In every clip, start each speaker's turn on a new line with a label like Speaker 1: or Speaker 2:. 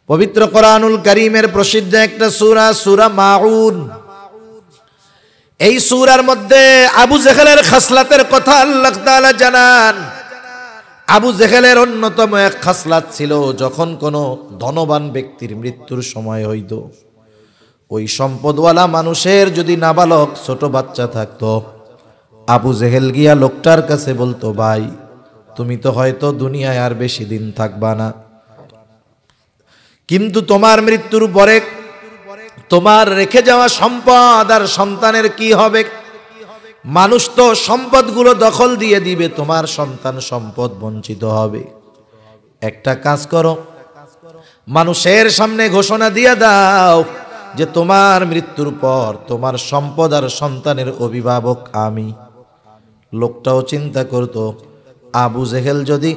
Speaker 1: পবিত্র কোরআনুল কারীমের প্রসিদ্ধ একটা সূরা, সূরা মাউন। এই সূরার মধ্যে আবু জেহেলের খাসলাতের কথা আল্লাহ তাআলা জানান। আবু জেহেলের অন্যতম এক খাসলাত ছিল, যখন কোনো ধনবান ব্যক্তির মৃত্যুর সময় হইত, ওই সম্পদওয়ালা মানুষের যদি নাবালক ছোট বাচ্চা থাকতো, আবু জেহেল গিয়া লোকটার কাছে বলতো, ভাই তুমি তো হয়তো দুনিয়ায় আর বেশি দিন থাকবা না, কিন্তু তোমার মৃত্যুর পরে তোমার রেখে যাওয়া সম্পদ আর সন্তানের কি হবে? মানুষ তো সম্পদগুলো দখল দিয়ে দিবে, তোমার সন্তান সম্পদ বঞ্চিত হবে। একটা কাজ করো, মানুষের সামনে ঘোষণা দিয়ে দাও যে তোমার মৃত্যুর পর তোমার সম্পদ আর সন্তানের অভিভাবক আমি। লোকটাও চিন্তা করতো, আবু জেহেল যদি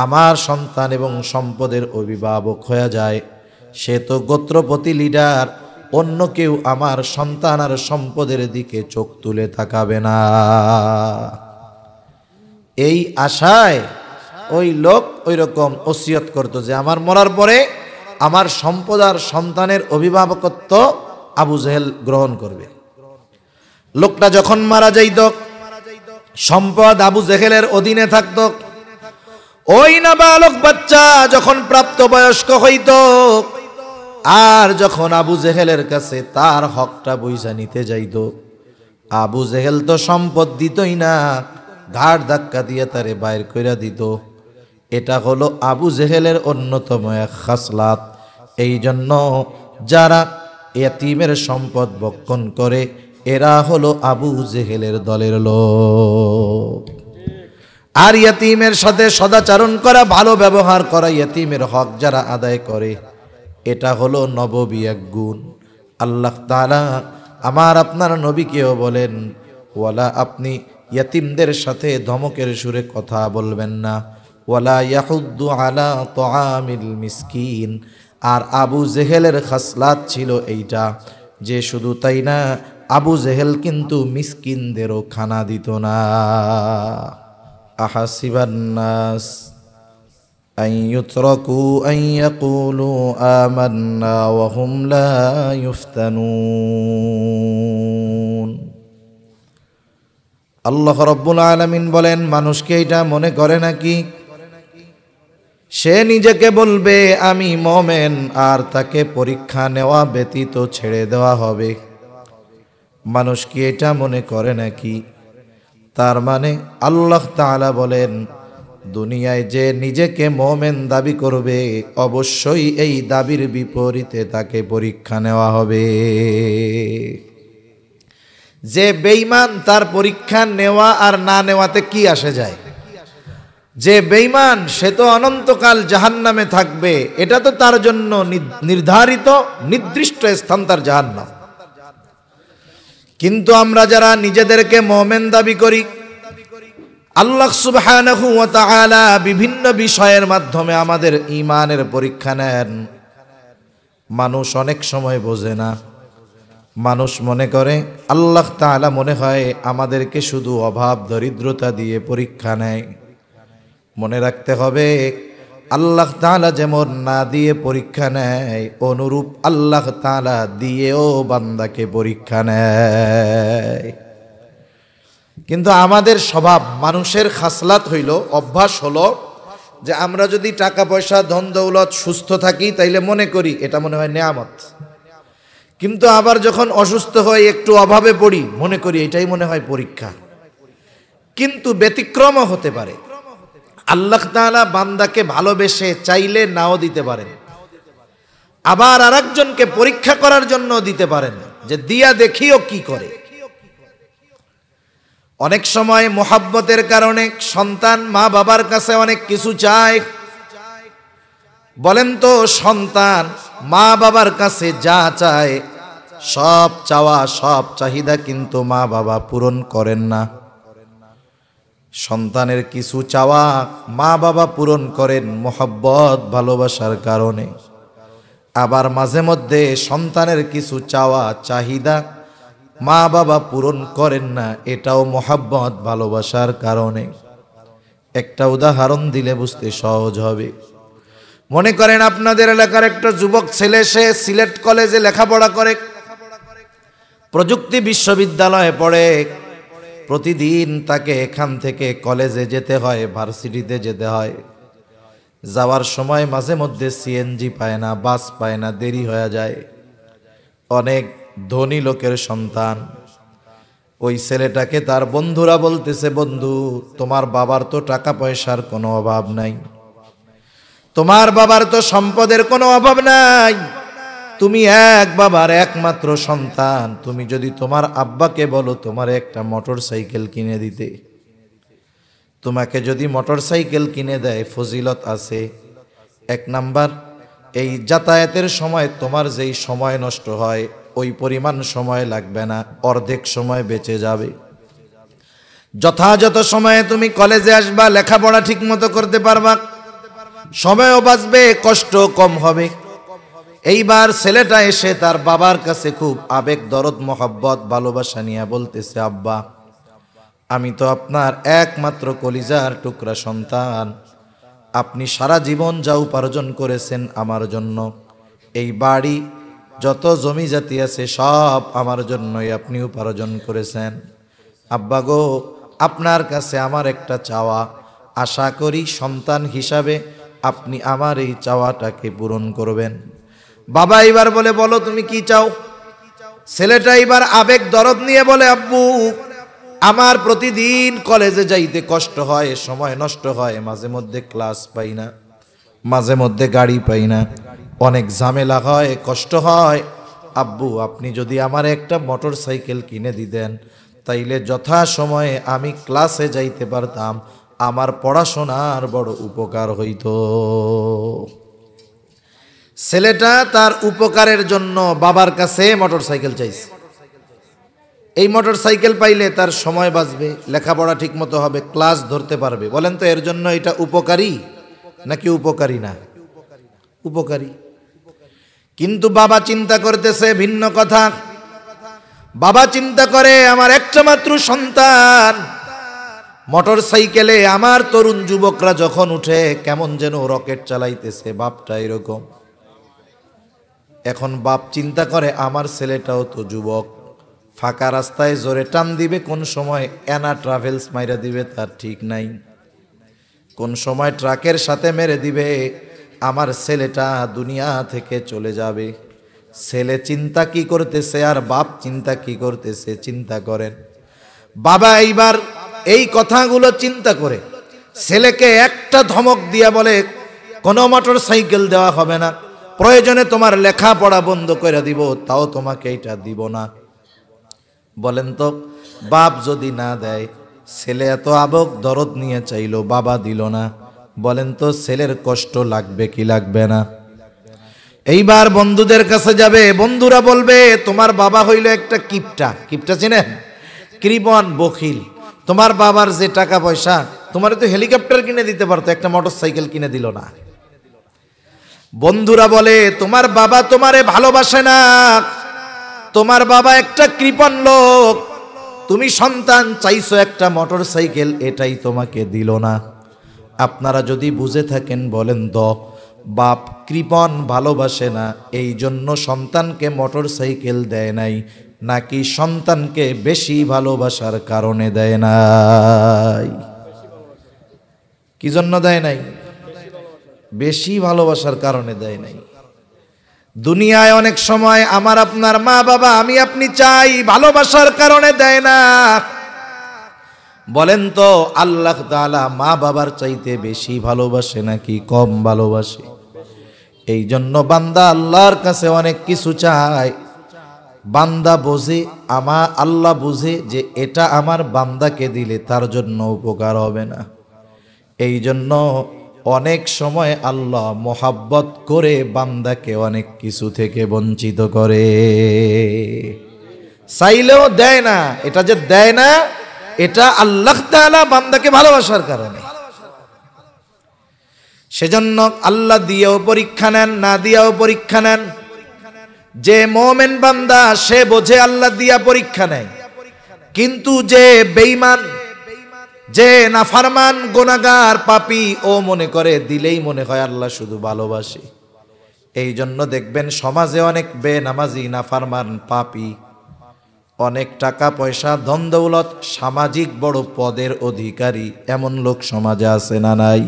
Speaker 1: আমার সন্তান এবং সম্পদের অভিভাবক হয়ে যায়, সে তো গোত্রপতি লিডার, অন্য কেউ আমার সন্তান আর সম্পদের দিকে চোখ তুলে তাকাবে না। এই আশায় ওই লোক ওই রকম ওসিয়ত করত যে আমার মরার পরে আমার সম্পদ আর সন্তানের অভিভাবকত্ব আবু জেহেল গ্রহণ করবে। লোকটা যখন মারা যাইত, সম্পদ আবু জেহেলের অধীনে থাকত। ওই নাবালক বাচ্চা যখন প্রাপ্তবয়স্ক হইত, আর যখন আবু জেহেলের কাছে তার হকটা বুঝা নিতে যাইত, আবু জেহেল তো সম্পদ দিতই না, ঘাড় ধাক্কা দিয়ে তারে বাইর কইরা দিত। এটা হলো আবু জেহেলের অন্যতম এক খাসলাত। এই জন্য যারা ইয়াতীমের সম্পদ ভক্ষণ করে, এরা হলো আবু জেহেলের দলের লোক। আর ইয়াতীমের সাথে সদাচরণ করা, ভালো ব্যবহার করা, ইয়াতীমের হক যারা আদায় করে, এটা হলো নববী এক গুণ। আল্লাহ তাআলা আমার আপনার নবীকেও বলেন, ওয়ালা আপনি ইয়াতীমদের সাথে ধমকের সুরে কথা বলবেন না, ওয়ালা ইয়াহুদ্দু আলা তাআমিল মিসকিন। আর আবু জেহেলের খাসলাত ছিল এইটা, যে শুধু তাই না, আবু জেহেল কিন্তু মিসকিনদেরও খানা দিত না। আহাসিবান নাস আন ইউতরাকু আন ইয়াকুলু আমান্না ওয়া হুম লা ইফতানুন। আল্লাহ রাব্বুল আলামিন বলেন, মানুষকে এটা মনে করে নাকি সে নিজেকে বলবে আমি মুমিন, আর তাকে পরীক্ষা নেওয়া ব্যতীত ছেড়ে দেওয়া হবে? মানুষ কি এটা মনে করে নাকি? তার মানে আল্লাহ তাআলা বলেন, দুনিয়ায় যে নিজেকে মুমিন দাবি করবে, অবশ্যই এই দাবির বিপরীতে তাকে পরীক্ষা নেওয়া হবে। যে বেঈমান, তার পরীক্ষা নেওয়া আর না নেওয়াতে কি আসে যায়? যে বেঈমান সে তো অনন্তকাল জাহান্নামে থাকবে, এটা তো তার জন্য নির্ধারিত নির্দিষ্ট স্থান তার জাহান্নাম। কিন্তু আমরা যারা নিজেদেরকে মুমিন দাবি করি, আল্লাহ সুবহানাহু ওয়া তাআলা বিভিন্ন বিষয়ের মাধ্যমে আমাদের ঈমানের পরীক্ষা নেন। মানুষ অনেক সময় বোঝে না, মানুষ মনে করে আল্লাহ তাআলা মনে হয় আমাদেরকে শুধু অভাব দরিদ্রতা দিয়ে পরীক্ষা নেয়। মনে রাখতে হবে, আল্লাহ তাআলা যেমন না দিয়ে পরীক্ষা নেয়, অনুরূপ আল্লাহ তাআলা দিয়েও বান্দাকে পরীক্ষা নেয়। কিন্তু আমাদের স্বভাব, মানুষের খাসলাত হইল, অভ্যাস হলো যে আমরা যদি টাকা পয়সা ধন দৌলত সুস্থ থাকি, তাইলে মনে করি এটা মনে হয় নেয়ামত। কিন্তু আবার যখন অসুস্থ হই, একটু অভাবে পড়ি, মনে করি এটাই মনে হয় পরীক্ষা। কিন্তু ব্যতিক্রমও হতে পারে। আল্লাহ তাআলা বান্দাকে ভালোবেসে চাইলে নাও দিতে পারেন, আবার আরেকজনকে পরীক্ষা করার জন্য দিতে পারেন, যে দিয়া দেখিও কি করে। অনেক সময় মোহাব্বতের কারণে সন্তান মা বাবার কাছে অনেক কিছু চায়। বলেন তো, সন্তান মা বাবার কাছে যা চায়, সব চাওয়া সব চাহিদা কিন্তু মা বাবা পূরণ করেন না। সন্তানের কিছু চাওয়া মা বাবা পূরণ করেন মোহাব্বত ভালোবাসার কারণে। আবার মাঝে মধ্যে সন্তানের কিছু চাওয়া চাহিদা মা বাবা পূরণ করেন না, এটাও মোহাব্বত ভালোবাসার কারণে। একটা উদাহরণ দিলে বুঝতে সহজ হবে। মনে করেন আপনাদের এলাকার একটা যুবক ছেলে, সে সিলেট কলেজে লেখাপড়া করে, প্রযুক্তি বিশ্ববিদ্যালয়ে পড়ে। প্রতিদিন তাকে এখান থেকে কলেজে যেতে হয়, ভার্সিটিতে যেতে হয়। যাওয়ার সময় মাঝে মধ্যে সিএনজি পায় না, বাস পায় না, দেরি হয়ে যায়। অনেক ধনী লোকের সন্তান। ওই ছেলেটাকে তার বন্ধুরা বলতেছে, বন্ধু তোমার বাবার তো টাকা পয়সার কোনো অভাব নাই, তোমার বাবার তো সম্পদের কোনো অভাব নাই, তুমি এক বাবার একমাত্র সন্তান, তুমি যদি তোমার আব্বাকে বলো তোমার একটা মোটর সাইকেল কিনে দিতে, তোমাকে যদি মোটর সাইকেল কিনে দেয় ফজিলত আছে। এক নাম্বার, এই যাতায়াতের সময় তোমার যেই সময় নষ্ট হয় ওই পরিমাণ সময় লাগবে না, অর্ধেক সময় বেঁচে যাবে। যথাযথ সময়ে তুমি কলেজে আসবা, লেখাপড়া ঠিক মতো করতে পারবা, সময়ও বাঁচবে, কষ্ট কম হবে। এইবার ছেলেটা এসে তার বাবার কাছে খুব আবেগ দরদ মোহাব্বত ভালোবাসা নিয়ে বলতেছে, আব্বা আমি তো আপনার একমাত্র কলিজার টুকরা সন্তান, আপনি সারা জীবন যা উপার্জন করেছেন আমার জন্য, এই বাড়ি যত জমি জাতি আছে সব আমার জন্যই আপনি উপার্জন করেছেন। আব্বা গো, আপনার কাছে আমার একটা চাওয়া, আশা করি সন্তান হিসাবে আপনি আমার এই চাওয়াটাকে পূরণ করবেন। বাবা এবার বলে, বলো তুমি কি চাও? ছেলেটা এবার আবেগ দরদ নিয়ে বলে, আব্বু আমার প্রতিদিন কলেজে যাইতে কষ্ট হয়, সময় নষ্ট হয়, মাঝে মধ্যে ক্লাস পাই না, মাঝে মধ্যে গাড়ি পাই না, অনেক ঝামেলা হয়, কষ্ট হয়। আব্বু আপনি যদি আমার একটা মোটর সাইকেল কিনে দিতেন, তাইলে যথা সময়ে আমি ক্লাসে যাইতে পারতাম, আমার পড়াশোনার বড় উপকার হইত। ছেলেটা তার উপকারের জন্য বাবার কাছে মোটর সাইকেল চাইছে। এই মোটর সাইকেল পাইলে তার সময় বাঁচবে, লেখাপড়া ঠিক মতো হবে, ক্লাস ধরতে পারবে। বলেন তো এর জন্য এটা উপকারী নাকি উপকারী না? উপকারী। কিন্তু বাবা চিন্তা করতেছে ভিন্ন কথা। বাবা চিন্তা করে, আমার একটা মাত্র সন্তান, মোটর সাইকেলে আমার তরুণ যুবকরা যখন উঠে কেমন যেন রকেট চালাইতেছে, বাপটা এরকম। এখন বাপ চিন্তা করে, আমার ছেলেটাও তো যুবক, ফাঁকা রাস্তায় জোরে টান দিবে, কোন সময় এনা ট্রাভেলস মাইরা দিবে তার ঠিক নাই, কোন সময় ট্রাকের সাথে মেরে দিবে, আমার ছেলেটা দুনিয়া থেকে চলে যাবে। ছেলে চিন্তা কি করতেছে আর বাপ চিন্তা কি করতেছে চিন্তা করেন। বাবা এইবার এই কথাগুলো চিন্তা করে ছেলেকে একটা ধমক দিয়া বলে, কোনো মোটর সাইকেল দেওয়া হবে না, প্রয়োজনে তোমার লেখাপড়া বন্ধ করে দিব, তাও তোমাকে এটা দিব না। বলেন তো বাপ যদি না দেয়, ছেলে এত আবেগ দরদ নিয়ে চাইলো, বাবা দিল না, বলেন তো ছেলের কষ্ট লাগবে কি লাগবে না? এইবার বন্ধুদের কাছে যাবে, বন্ধুরা বলবে তোমার বাবা হইল একটা কিপটা। কিপটা চেনেন? কৃপণ, বখিল। তোমার বাবার যে টাকা পয়সা, তোমার তো হেলিকপ্টার কিনে দিতে পারতো, একটা মোটর সাইকেল কিনে দিল না। বন্ধুরা বলে তোমার বাবা তোমারে ভালোবাসে না, তোমার বাবা একটা কৃপণ লোক, তুমি সন্তান চাইছো একটা মোটর সাইকেল, এটাই তোমাকে দিল না। আপনারা যদি বুঝে থাকেন বলেন তো, বাপ কৃপণ, ভালোবাসে না এই জন্য সন্তানকে মোটর সাইকেল দেয় নাই, নাকি সন্তানকে বেশি ভালোবাসার কারণে দেয় নাই? কি জন্য দেয় নাই? বেশি ভালোবাসার কারণে দেয় নাই। দুনিয়ায় অনেক সময় আমার আপনার মা বাবা, আমি আপনি চাই, ভালোবাসার কারণে দেয় না। বলেন তো আল্লাহ তাআলা মা বাবার চাইতে বেশি ভালোবাসে নাকি কম ভালোবাসে? এই জন্য বান্দা আল্লাহর কাছে অনেক কিছু চায়, বান্দা বোঝে, আমার আল্লাহ বুঝে যে এটা আমার বান্দাকে দিলে তার জন্য উপকার হবে না। এই জন্য অনেক সময় আল্লাহ মোহাব্বত করে বান্দাকে অনেক কিছু থেকে বঞ্চিত করে, চাইলেও দেয় না। এটা যে দেয় না, এটা আল্লাহ তাআলা বান্দাকে ভালোবাসার কারণে। সেজন্য আল্লাহ দিয়েও পরীক্ষা নেন, না দিয়েও পরীক্ষা নেন। যে মুমিন বান্দা সে বোঝে আল্লাহ দিয়া পরীক্ষা নেয়, কিন্তু যে বেঈমান, যে নাফরমান গুনাহগার পাপী, ও মনে করে দিলেই মনে হয় আল্লাহ শুধু ভালোবাসে। এই জন্য দেখবেন সমাজে অনেক বেনামাজি, নাফরমান, পাপী, অনেক টাকা পয়সা, ধন দৌলত, সামাজিক বড় পদের অধিকারী এমন লোক সমাজে আছে না নাই?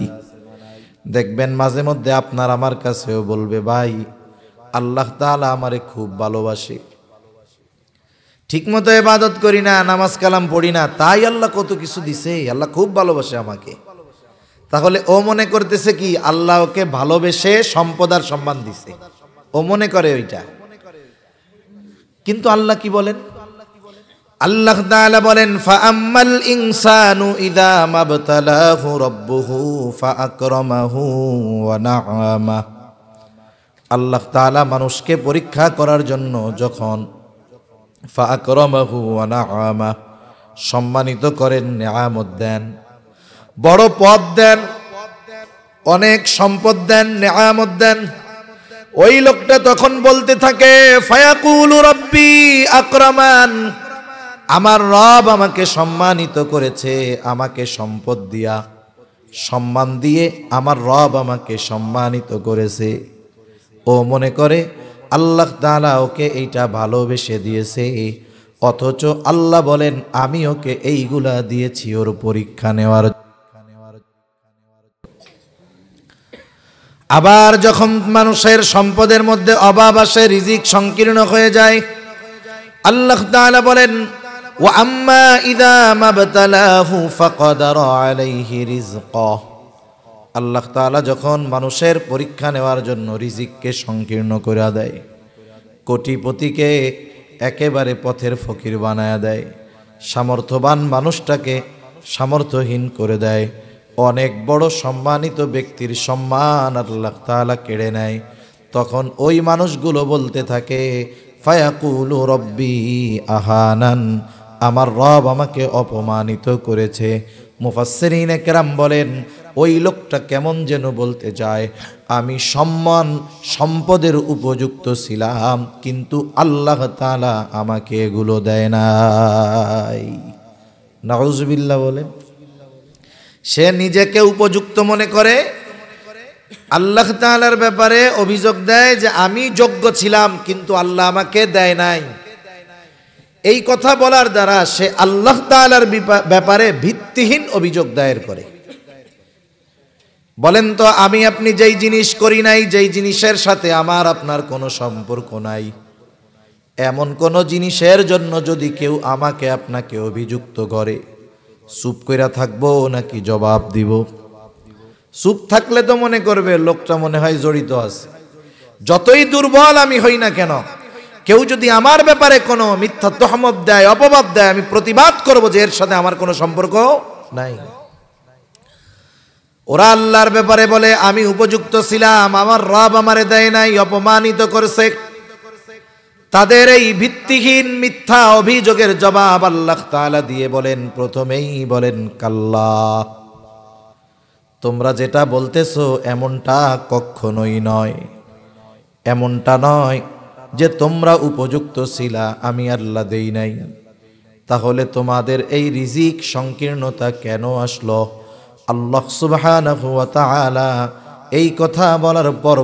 Speaker 1: দেখবেন মাঝে মধ্যে আপনার আমার কাছেও বলবে, ভাই আল্লাহ তাআলা আমারে খুব ভালোবাসে, ঠিকমতো ইবাদত করি না, নামাজ কালাম পড়ি না, তাই আল্লাহ কত কিছু দিছে, আল্লাহ খুব ভালোবাসে আমাকে। তাহলে ও মনে করতেছে কি আল্লাহ ওকে ভালোবেসে সম্পদ আর সম্মান দিছে, ও মনে করে ওইটা। কিন্তু আল্লাহ কি বলেন? আল্লাহ তাআলা বলেন, ফাআম্মাল ইনসানু ইযা মাবতালাহু রাব্বুহু ফাআকরামাহু ওয়া না'আমা। আল্লাহ তাআলা মানুষকে পরীক্ষা করার জন্য যখন ফাআকরামাহু ওয়া না'আমা, সম্মানিত করেন, নিয়ামত দেন, বড় পদ দেন, অনেক সম্পদ দেন, নিয়ামত দেন, ওই লোকটা তখন বলতে থাকে, ফায়াকুলু রাব্বি আকরামান, আমার রব আমাকে সম্মানিত করেছে, আমাকে সম্পদ দিয়া, সম্মান দিয়ে আমার রব আমাকে সম্মানিত করেছে। ও মনে করে আল্লাহ তাআলা ওকে এইটা ভালোবেসে দিয়েছে, অথচ আল্লাহ বলেন আমি ওকে এইগুলা দিয়েছি ওর পরীক্ষা নেওয়ার। আবার যখন মানুষের সম্পদের মধ্যে অভাব আসে, রিজিক সংকীর্ণ হয়ে যায়, আল্লাহ তাআলা বলেন, ওয়া আম্মা ইযা মাবতালাহু ফাকাদারা আলাইহি রিজকাহ। আল্লাহ তাআলা যখন মানুষের পরীক্ষা নেওয়ার জন্য রিজিককে সংকীর্ণ করে দেয়, কোটিপতিকে একেবারে পথের ফকির বানায়া দেয়, সামর্থ্যবান মানুষটাকে সামর্থ্যহীন করে দেয়, অনেক বড় সম্মানিত ব্যক্তির সম্মান আল্লাহ তাআলা কেড়ে নেয়, তখন ওই মানুষগুলো বলতে থাকে, ফায়াকুলু রব্বি আহানান, আমার রব আমাকে অপমানিত করেছে। মুফাসসিরিনে কেরাম বলেন, ওই লোকটা কেমন যেন বলতে যায়, আমি সম্মান সম্পদের উপযুক্ত ছিলাম, কিন্তু আল্লাহ তাআলা আমাকে এগুলো দেয় নাই। নাউজুবিল্লাহ বলেন। সে নিজেকে উপযুক্ত মনে করে, আল্লাহ তাআলার ব্যাপারে অভিযোগ দেয় যে আমি যোগ্য ছিলাম কিন্তু আল্লাহ আমাকে দেয় নাই। এই কথা বলার দ্বারা সে আল্লাহ তাআলার ব্যাপারে ভিত্তিহীন অভিযোগ দায়ের করে। বলেন তো, আমি আপনি যেই জিনিস করি নাই, যেই জিনিসের সাথে আমার আপনার কোনো সম্পর্ক নাই, এমন কোন জিনিসের জন্য যদি কেউ আমাকে আপনাকে অভিযুক্ত করে, চুপ কইরা থাকবো নাকি জবাব দিব? চুপ থাকলে তো মনে করবে লোকটা মনে হয় জড়িত আছে। যতই দুর্বল আমি হই না কেন, কেউ যদি আমার ব্যাপারে কোনো মিথ্যা তহমত দেয়, অপবাদ দেয়, আমি প্রতিবাদ করব যে এর সাথে আমার কোনো সম্পর্ক নাই। ওরা আল্লাহর ব্যাপারে বলে আমি উপযুক্ত ছিলাম, আমার রব আমারে দেয় নাই, অপমানিত করেছে। তাদের এই ভিত্তিহীন মিথ্যা অভিযোগের জবাব আল্লাহ তাআলা দিয়ে বলেন, প্রথমেই বলেন, কাল্লা, তোমরা যেটা বলতেছো এমনটা কখনোই নয়। এমনটা নয় যে তোমরা উপযুক্ত ছিলা, আমি আল্লাহ দেই নাই। তাহলে তোমাদের এই রিজিক সংকীর্ণতা কেন আসলো? আল্লাহ সুবহানাহু ওয়া তাআলা এই কথা বলার পর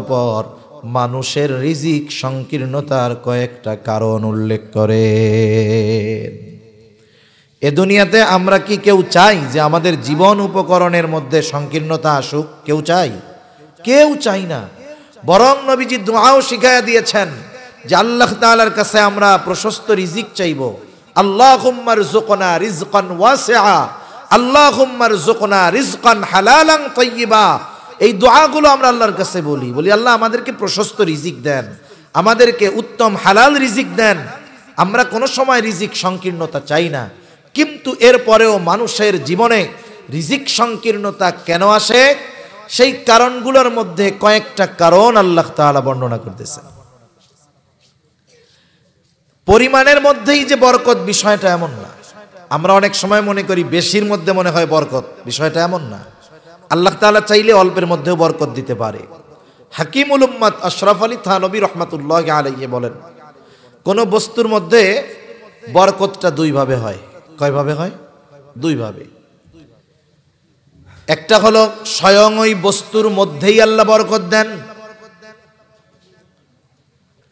Speaker 1: মানুষের রিজিক সংকীর্ণতার কয়েকটা কারণ উল্লেখ করেন। এ দুনিয়াতে আমরা কি কেউ চাই যে আমাদের জীবন উপকরণের মধ্যে সংকীর্ণতা আসুক? কেউ চাই? কেউ চাই না। বরং নবীজি দুআও শিখায়া দিয়েছেন যে আল্লাহ তাআলার কাছে আমরা প্রশস্ত রিজিক চাইব। আল্লাহুম্মা রযুকনা রিজকান ওয়াসিআ, আল্লাহুম্মা রযুকনা রিজকান হালালান তাইয়্যিবা। এই দোয়াগুলো আমরা আল্লাহর কাছে বলি আল্লাহ আমাদেরকে প্রশস্ত রিজিক দেন, আমাদেরকে উত্তম হালাল রিজিক দেন। আমরা কোনো সময় রিজিক সংকীর্ণতা চাই না, কিন্তু এরপরেও মানুষের জীবনে রিজিক সংকীর্ণতা কেন আসে, সেই কারণগুলোর মধ্যে কয়েকটা কারণ আল্লাহ তাআলা বর্ণনা করতেছেন। পরিমাণের মধ্যেই যে বরকত, বিষয়টা এমন না। আমরা অনেক সময় মনে করি বেশির মধ্যে মনে হয় বরকত, বিষয়টা এমন না। আল্লাহ তাআলা চাইলে অল্পের মধ্যেও বরকত দিতে পারে। হাকিমুল উম্মাত আশরাফ আলী থানবী রহমাতুল্লাহি আলাইহি বলেন, কোন বস্তুর মধ্যে বরকতটা দুই ভাবে হয়। কয় ভাবে হয়? দুই ভাবে। একটা হলো স্বয়ং ওই বস্তুর মধ্যেই আল্লাহ বরকত দেন,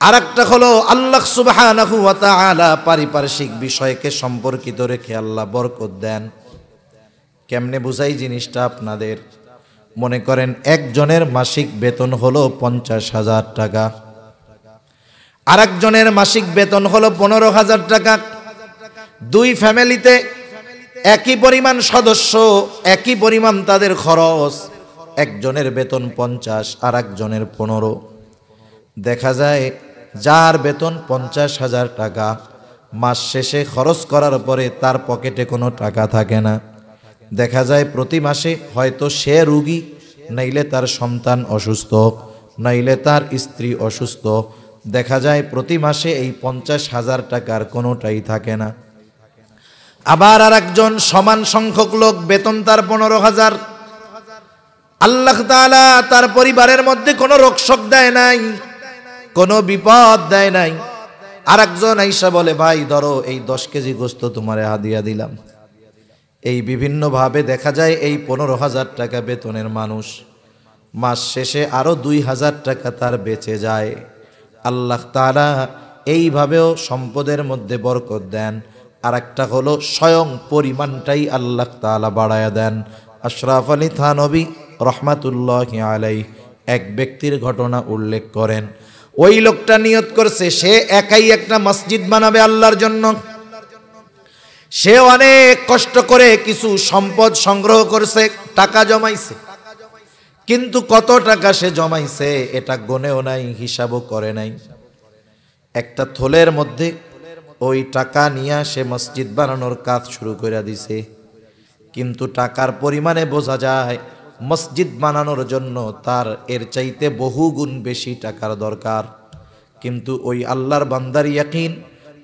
Speaker 1: আর একটা হলো আল্লাহ সুবহানাহু ওয়া তাআলা পারিপার্শ্বিক বিষয়কে সম্পর্কিত রেখে আল্লাহ বরকত দেন। কেমনে বুঝাই জিনিসটা আপনাদের? মনে করেন একজনের মাসিক বেতন হলো 50,000 টাকা, আর একজনের মাসিক বেতন হলো 15,000 টাকা। দুই ফ্যামিলিতে একই পরিমাণ সদস্য, একই পরিমাণ তাদের খরচ, একজনের বেতন 50 আর একজনের 15। দেখা যায় যার বেতন 50,000 টাকা, মাস শেষে খরচ করার পরে তার পকেটে কোনো টাকা থাকে না। দেখা যায় প্রতি মাসে হয়তো সে রোগী, নাইলে তার সন্তান অসুস্থ, নাইলে তার স্ত্রী অসুস্থ। দেখা যায় প্রতি মাসে এই 50,000 টাকার কোনোটাই থাকে না। আবার আর একজন সমান সংখ্যক লোক, বেতন তার 15,000, আল্লাহ তাআলা তার পরিবারের মধ্যে কোনো রোগশোক দেয় নাই, কোনো বিপদ দেয় নাই। আর একজন আইসা বলে, ভাই ধরো এই 10 কেজি গোস্ত তোমারে হাদিয়া দিলাম। এই বিভিন্নভাবে দেখা যায় এই 15,000 টাকা বেতনের মানুষ মাস শেষে আরো 2,000 টাকা তার বেঁচে যায়। আল্লাহ তাআলা এইভাবেও সম্পদের মধ্যে বরকত দেন। আর একটা হলো স্বয়ং পরিমাণটাই আল্লাহ তাআলা বাড়ায়া দেন। আশরাফ আলী থানভী রহমাতুল্লাহি আলাইহি এক ব্যক্তির ঘটনা উল্লেখ করেন। ওই লোকটা নিয়ত করছে সে একাই একটা মসজিদ বানাবে আল্লাহর জন্য। সে অনেক কষ্ট করে কিছু সম্পদ সংগ্রহ করছে, টাকা জমাইছে, কিন্তু কত টাকা সে জমাইছে এটা গনেও নাই, হিসাবও করে নাই। একটা থলের মধ্যে ওই টাকা নিয়ে সে মসজিদ বানানোর কাজ শুরু করে দিছে। কিন্তু টাকার পরিমাণে বোঝা যায় মসজিদ বানানোর জন্য তার এর চাইতে বহু গুণ বেশি টাকার দরকার। কিন্তু ওই আল্লাহর বান্দার ইয়াকিন,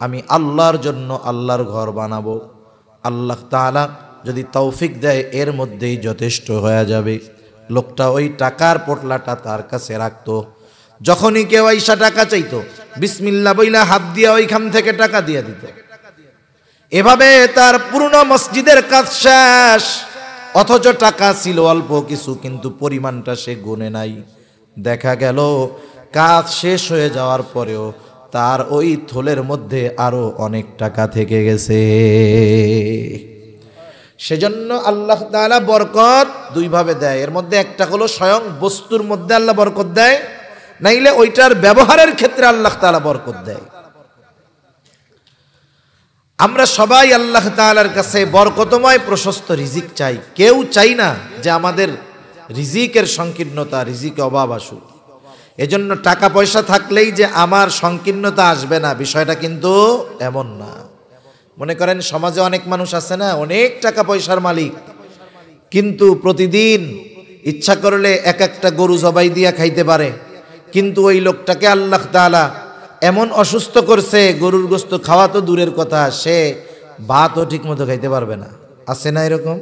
Speaker 1: আমি আল্লাহর জন্য আল্লাহর ঘর বানাবো, আল্লাহ তাআলা যদি তৌফিক দেয় এর মধ্যেই যথেষ্ট হয়ে যাবে। লোকটা ওই টাকার পোটলাটা তার কাছে রাখতো। যখনই কেউ আইসা টাকা চাইতো, বিসমিল্লাহ বইলা হাত দিয়া ওইখান থেকে টাকা দিয়ে দিত। এভাবে তার পুরনো মসজিদের কাজ শেষ, অথচ টাকা ছিল অল্প কিছু, কিন্তু পরিমাণটা সে গুনে নাই। দেখা গেল কাজ শেষ হয়ে যাওয়ার পরেও তার ওই থলের মধ্যে আরো অনেক টাকা থেকে গেছে। সেজন্য আল্লাহ তাআলা বরকত দুইভাবে দেয়। এর মধ্যে একটা হলো স্বয়ং বস্তুর মধ্যে আল্লাহ বরকত দেয়, নাইলে ওইটার ব্যবহারের ক্ষেত্রে আল্লাহ তাআলা বরকত দেয়। আমরা সবাই আল্লাহ তাআলার কাছে বরকতময় প্রশস্ত রিজিক চাই। কেউ চাই না যে আমাদের রিজিকের সংকীর্ণতা, রিজিকে অভাব আসুক। এজন্য টাকা পয়সা থাকলেই যে আমার সংকীর্ণতা আসবে না, বিষয়টা কিন্তু এমন না। মনে করেন সমাজে অনেক মানুষ আছে না, অনেক টাকা পয়সার মালিক, কিন্তু প্রতিদিন ইচ্ছা করলে এক একটা গরু জবাই দিয়া খাইতে পারে, কিন্তু ওই লোকটাকে আল্লাহ তাআলা এমন অসুস্থ করছে, গরুর গোশত খাওয়া তো দূরের কথা, সে ভাতও ঠিক মতো খাইতে পারবে না। আছে না এরকম?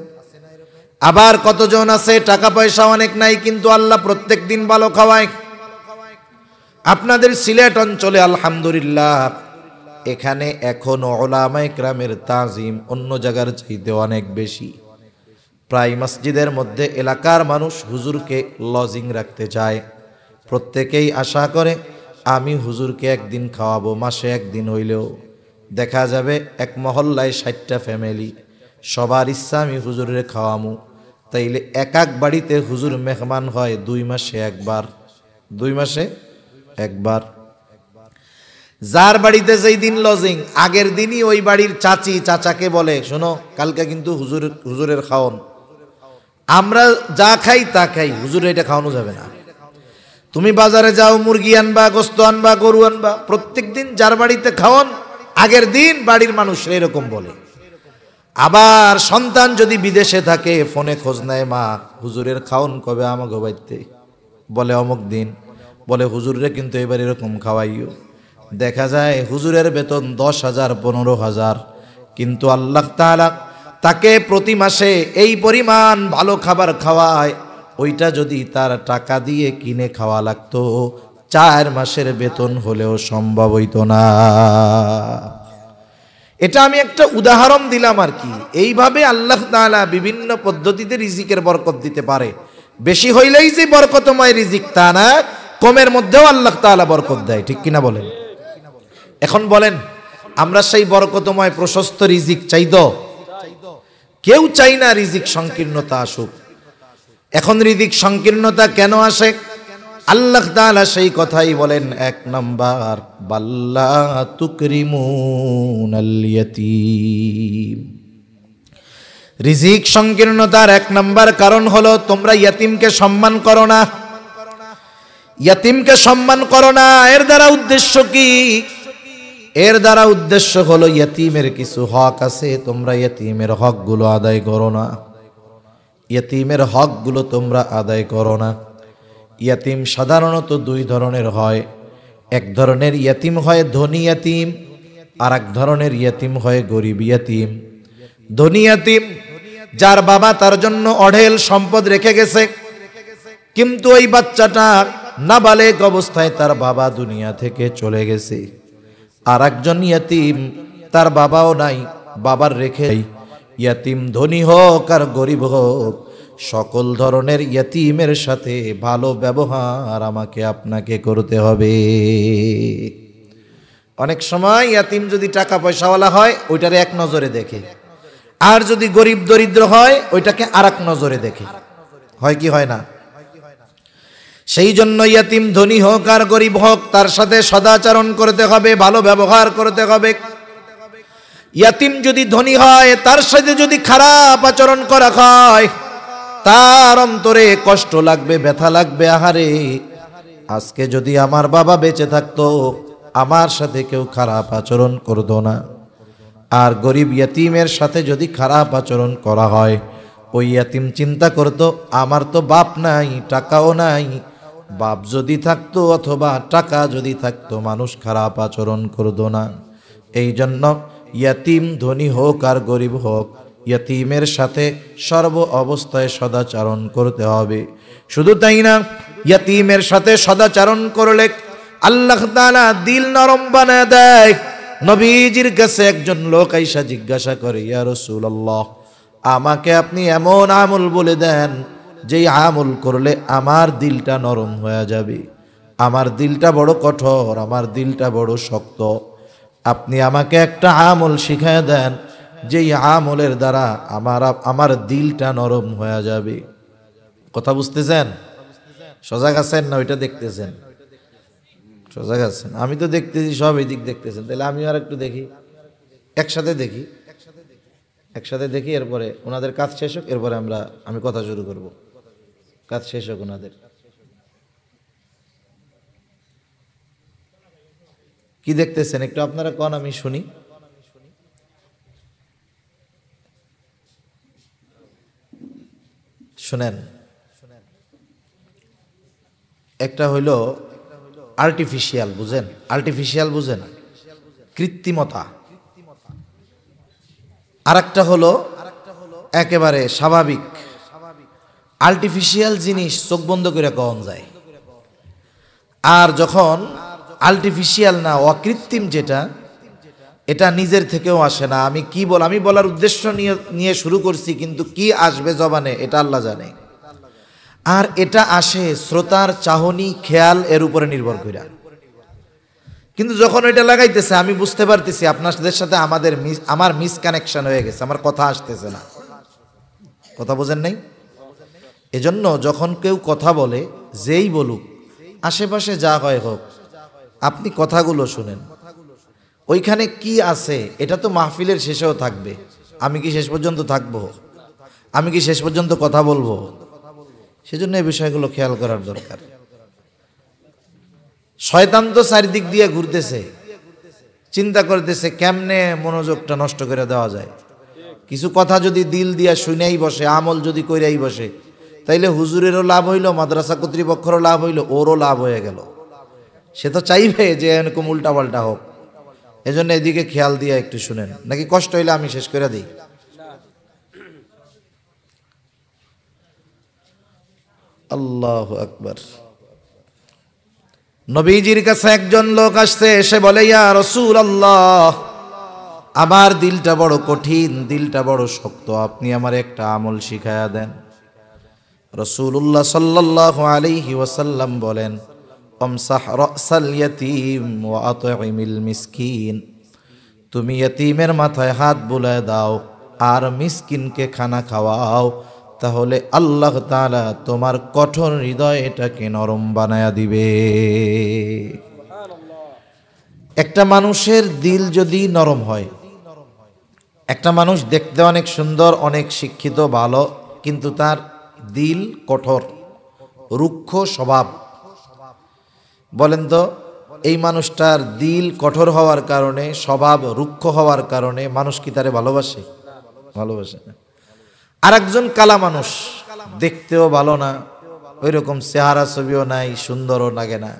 Speaker 1: আবার কতজন আছে টাকা পয়সা অনেক নাই, কিন্তু আল্লাহ প্রত্যেক দিন ভালো খাওয়ায়। আপনাদের সিলেট অঞ্চলে আলহামদুলিল্লাহ এখানে এখনো উলামায়ে কেরামের তাজিম অন্য জায়গার চাইতে অনেক বেশি। প্রায় মসজিদের মধ্যে এলাকার মানুষ হুজুরকে লজিং রাখতে চায়। প্রত্যেকেই আশা করে আমি হুজুরকে একদিন খাওয়াবো, মাসে একদিন হইলেও। দেখা যাবে এক মহল্লায় 60টা ফ্যামিলি, সবার ইচ্ছা আমি হুজুরের খাওয়ামু। তাইলে এক এক বাড়িতে হুজুর মেহমান হয় 2 মাসে একবার, 2 মাসে একবার। যার বাড়িতে যেই দিন লজিং, আগের দিনই ওই বাড়ির চাচি চাচাকে বলে, শোনো কালকে কিন্তু হুজুরের খাওয়ান, আমরা যা খাই তা খাই, হুজুর এটা খাওয়ানো যাবে না। তুমি বাজারে যাও, মুরগি আনবা, গোস্ত আনবা, গরু আনবা, প্রত্যেক দিন যার বাড়িতে খাওয়ান আগের দিন বাড়ির মানুষ এরকম বলে। আবার সন্তান যদি বিদেশে থাকে ফোনে খোঁজ নেয়, মা হুজুরের খাওন কবে আমাকে বাড়িতে, বলে অমুক দিন, বলে হুজুরে কিন্তু এবার এরকম খাওয়াইও। দেখা যায় হুজুরের বেতন 10,000 15,000, কিন্তু আল্লাহ তাআলা তাকে প্রতি মাসে এই পরিমাণ ভালো খাবার খাওয়ায়, ওইটা যদি তার টাকা দিয়ে কিনে খাওয়া লাগতো 4 মাসের বেতন হলেও সম্ভব হইতো না। এটা আমি একটা উদাহরণ দিলাম আর কি। এইভাবে আল্লাহ তাআলা বিভিন্ন পদ্ধতিতে রিজিকের বরকত দিতে পারে। বেশি হইলেই যে বরকতময় রিজিক তা না, কমের মধ্যেও আল্লাহ তাআলা বরকত দেয়, ঠিক কিনা বলেন? এখন বলেন, আমরা সেই বরকতময় প্রশস্ত রিজিক চাই তো? কেউ চাই না রিজিক সংকীর্ণতা আসুক। এখন রিজিক সংকীর্ণতা কেন আসে? আল্লাহ তাআলা সেই কথাই বলেন, 1 নাম্বার, বাল্লা তুকরিমুনাল ইয়াতীম। রিজিক সংকীর্ণতার 1 নাম্বার কারণ হলো তোমরা ইয়াতিমকে সম্মান করো না। ইয়াতিমকে সম্মান করো না, এর দ্বারা উদ্দেশ্য কি? এর দ্বারা উদ্দেশ্য হলো ইয়াতিমের কিছু হক আছে, তোমরা ইয়াতিমের হকগুলো আদায় করো না। ইয়াতিমের হকগুলো তোমরা আদায় করো না। ইয়াতিম সাধারণত 2 ধরনের হয়। এক ধরনের ইয়াতিম হয় ধনী ইয়াতিম, আর এক ধরনের ইয়াতিম হয় গরিব ইয়াতিম। ধনী ইয়াতিম, যার বাবা তার জন্য অঢেল সম্পদ রেখে গেছে, কিন্তু ওই বাচ্চাটা নাবালেগ অবস্থায় তার বাবা দুনিয়া থেকে চলে গেছে। আর একজন ইয়াতিম, তার বাবাও নাই, বাবার রেখে। ইয়াতিম ধনী হোক আর গরিব হোক, সকল ধরনের ইয়াতিমের সাথে ভালো ব্যবহার আমাকে আপনাকে করতে হবে। অনেক সময় ইয়াতিম যদি টাকা পয়সাওয়ালা হয় ওইটারে এক নজরে দেখে, আর যদি গরিব দরিদ্র হয় ওইটাকে আর এক নজরে দেখে। হয় কি হয় না? সেই জন্য ইয়াতিম ধনী হোক আর গরিব হোক, তার সাথে সদাচরণ করতে হবে, ভালো ব্যবহার করতে হবে। ইয়াতিম যদি ধনী হয়, তার সাথে যদি খারাপ আচরণ করা হয়, তার অন্তরে কষ্ট লাগবে, ব্যথা লাগবে। আহারে, আজকে যদি আমার বাবা বেঁচে থাকতো, আমার সাথে কেউ খারাপ আচরণ করতো না। আর গরিব ইয়াতিমের সাথে যদি খারাপ আচরণ করা হয়, ওই ইয়াতিম চিন্তা করতো, আমার তো বাপ নাই, টাকাও নাই। বাপ যদি থাকতো অথবা টাকা যদি থাকতো, মানুষ খারাপ আচরণ করতো না। এই জন্য ইয়াতিম ধনী হোক আর গরিব হোক, ইয়াতিমের সাথে সর্ব অবস্থায় সদাচরণ করতে হবে। শুধু তাই না, ইয়াতিমের সাথে সদাচরণ করলে আল্লাহ তাআলা দিল নরম বানায় দেয়। নবীজির কাছে একজন লোক আইসা জিজ্ঞাসা করে, ইয়া রাসূলুল্লাহ, আমাকে আপনি এমন আমল বলে দেন যেই আমল করলে আমার দিলটা নরম হয়ে যাবে। আমার দিলটা বড় কঠোর, আমার দিলটা বড় শক্ত। আপনি আমাকে একটা আমল শিখায় দেন যেই আমলের দ্বারা আমার দিলটা নরম হয়ে যাবে। কথা বুঝতেছেন? সজাগ আছেন না ওইটা দেখতেছেন? সজাগ আছেন? আমি তো দেখতেছি, সব এই দিক দেখতেছেন, তাহলে আমিও আর একটু দেখি, একসাথে দেখি, একসাথে দেখি। এরপরে ওনাদের কাজ শেষ হোক, এরপরে আমি কথা শুরু করব। কাজ শেষ হোক ওনাদের। কি দেখতেছেন একটু আপনারা কোন, আমি শুনি। শুনেন, একটা হইল আর্টিফিশিয়াল, বুঝেন? আর্টিফিশিয়াল বুঝেন? কৃত্রিমতা। আর একটা হলো একেবারে স্বাভাবিক। আর্টিফিশিয়াল জিনিস চোখ বন্ধ করে কখন যায়, আর যখন আর্টিফিশিয়াল না, অকৃত্রিম যেটা, এটা নিজের থেকেও আসে না। আমি বলার উদ্দেশ্য নিয়ে শুরু করছি, কিন্তু কি আসবে জবানে এটা আল্লাহ জানে। আর এটা আসে শ্রোতার চাহনি, খেয়াল, এর উপরে নির্ভর করে। কিন্তু যখন এটা লাগাইতেছে, আমি বুঝতে পারতেছি আপনাদের সাথে আমার মিসকানেকশন হয়ে গেছে, আমার কথা আসতেছে না। কথা বোঝেন নাই? এজন্য যখন কেউ কথা বলে, যেই বলুক, আশেপাশে যা হয় হোক, আপনি কথাগুলো শুনেন। ওইখানে কি আছে এটা তো মাহফিলের শেষেও থাকবে। আমি কি শেষ পর্যন্ত থাকবো? আমি কি শেষ পর্যন্ত কথা বলবো? সেজন্য এই বিষয়গুলো খেয়াল করার দরকার। শয়তান তো চারিদিক দিয়ে ঘুরতেছে, চিন্তা করতেছে কেমনে মনোযোগটা নষ্ট করে দেওয়া যায়। কিছু কথা যদি দিল দিয়া শুনেই বসে, আমল যদি কইরাই বসে, তাইলে হুজুরেরও লাভ হইল, মাদ্রাসা কর্তৃপক্ষেরও লাভ হইল, ওরও লাভ হয়ে গেল। সে তো চাইবে যে এরকম উল্টা পাল্টা হোক। এজন্য এদিকে খেয়াল দিয়ে একটু শুনেন, নাকি কষ্ট হইলে আমি শেষ করে দিই। আল্লাহু আকবার। নবীজির কাছে একজন লোক আসছে, এসে বলে, ইয়া রাসূলুল্লাহ, আমার দিলটা বড় কঠিন, দিলটা বড় শক্ত, আপনি আমার একটা আমল শিখায়া দেন। রাসূলুল্লাহ সাল্লাল্লাহু আলাইহি ওয়াসাল্লাম বলেন, আমসাহ রাসাল ইয়াতীম ওয়া আত'ইমিল মিসকিন, তুমি ইয়াতীমের মাথায় হাত বুলায় দাও আর মিসকিনকে খানা খাওয়াও, তাহলে আল্লাহ তাআলা তোমার কঠোর হৃদয়টাকে নরম বানায়া দিবে। একটা মানুষের দিল যদি নরম হয়, একটা মানুষ দেখতে অনেক সুন্দর, অনেক শিক্ষিত, ভালো, কিন্তু তার দিল কঠোর, রুক্ষ স্বভাব, বলেন তো এই মানুষটার দিল কঠোর হওয়ার কারণে, স্বভাব রুক্ষ হওয়ার কারণে মানুষ কি তারে ভালোবাসে? ভালোবাসে না। আর একজন কালা মানুষ, দেখতেও ভালো না, ওই রকম চেহারা ছবিও নাই, সুন্দরও লাগে না,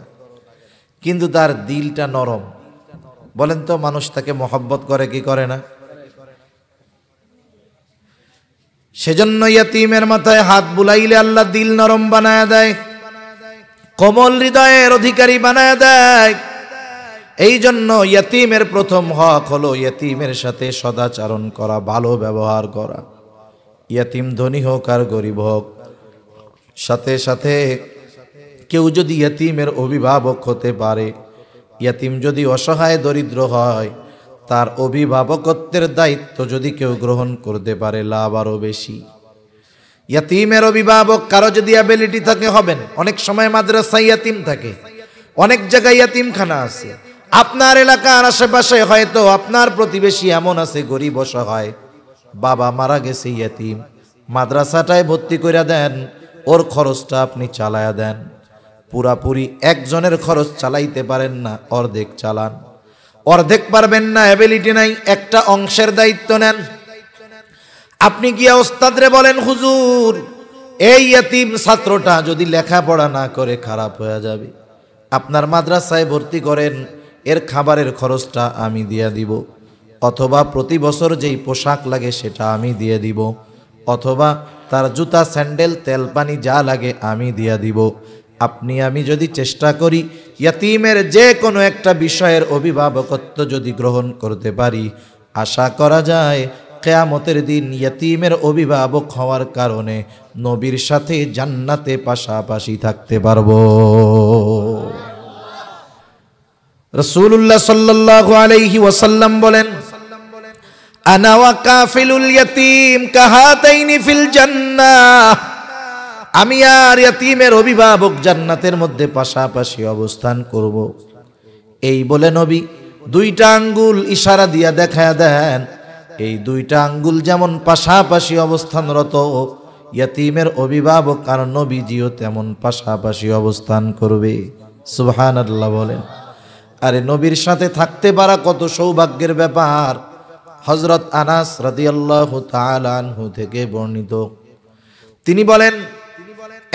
Speaker 1: কিন্তু তার দিলটা নরম, বলেন তো মানুষ তাকে মহব্বত করে কি করে না? সেজন্য ইয়াতীমের মাথায় হাত বুলাইলে আল্লাহ দিল নরম বানায় দেয়, কোমল হৃদয়ের অধিকারী বানায় দেয়। এই জন্য ইয়াতীমের প্রথম হক হলো ইয়াতীমের সাথে সদাচরণ করা, ভালো ব্যবহার করা। ইয়াতীম ধনী হোক আর গরিব হোক, সাথে সাথে কেউ যদি ইয়াতীমের অভিভাবক হতে পারে, ইয়াতীম যদি অসহায় দরিদ্র হয়, তার অভিভাবকত্বের দায়িত্ব যদি কেউ গ্রহণ করতে পারে, লাভ আরও বেশি। ইয়াতীমের অভিভাবক কারো যদি অ্যাবিলিটি থাকে হবেন। অনেক সময় মাদ্রাসায় ইয়াতীম থাকে, অনেক জায়গায় ইয়াতীমখানা আছে। আপনার এলাকার আশেপাশে হয়তো আপনার প্রতিবেশী এমন আছে গরিব অসহায়, বাবা মারা গেছে, ইয়াতীম, মাদ্রাসাটায় ভর্তি করে দেন, ওর খরচটা আপনি চালায়া দেন। পুরাপুরি একজনের খরচ চালাইতে পারেন না, অর্ধেক চালান। অর্ধেক পারবেন না, অ্যাবিলিটি নাই, একটা অংশের দায়িত্ব নেন। আপনি গিয়া ওস্তাদরে বলেন, হুজুর এই ইয়াতীম ছাত্রটা যদি লেখাপড়া না করে খারাপ হয়ে যাবে, আপনার মাদ্রাসায় ভর্তি করেন, এর খাবারের খরচটা আমি দিয়ে দিব, অথবা প্রতি বছর যেই পোশাক লাগে সেটা আমি দিয়ে দিব, অথবা তার জুতা স্যান্ডেল তেল পানি যা লাগে আমি দিয়ে দিব। আপনি আমি যদি চেষ্টা করি ইয়াতীমের যে কোনো একটা বিষয়ের অভিভাবকত্ব যদি গ্রহণ করতে পারি, আশা করা যায় কিয়ামতের দিন ইয়াতীমের অভিভাবক হওয়ার কারণে নবীর সাথে জান্নাতে পাশাপাশি থাকতে পারবো। রাসূলুল্লাহ সাল্লাল্লাহু আলাইহি ওয়াসাল্লাম বলেন, আনা ওয়া কাফিলুল ইয়াতীম কাহাতাইনি ফিল জান্নাহ, আমি আর ইয়াতীমের অভিভাবক জান্নাতের মধ্যে পাশাপাশি অবস্থান করব। এই বলে নবী দুইটা আঙ্গুল ইশারা দিয়া দেখায়া দেন, এই দুইটা আঙ্গুল যেমন পাশাপাশি অবস্থানরত, ইয়াতীমের অভিভাবক আর নবীজিও তেমন পাশাপাশি অবস্থান করবে। সুবহানাল্লাহ বলেন। আরে নবীর সাথে থাকতে পারা কত সৌভাগ্যের ব্যাপার। হযরত আনাস রাদিয়াল্লাহু তাআলা আনহু থেকে বর্ণিত, তিনি বলেন,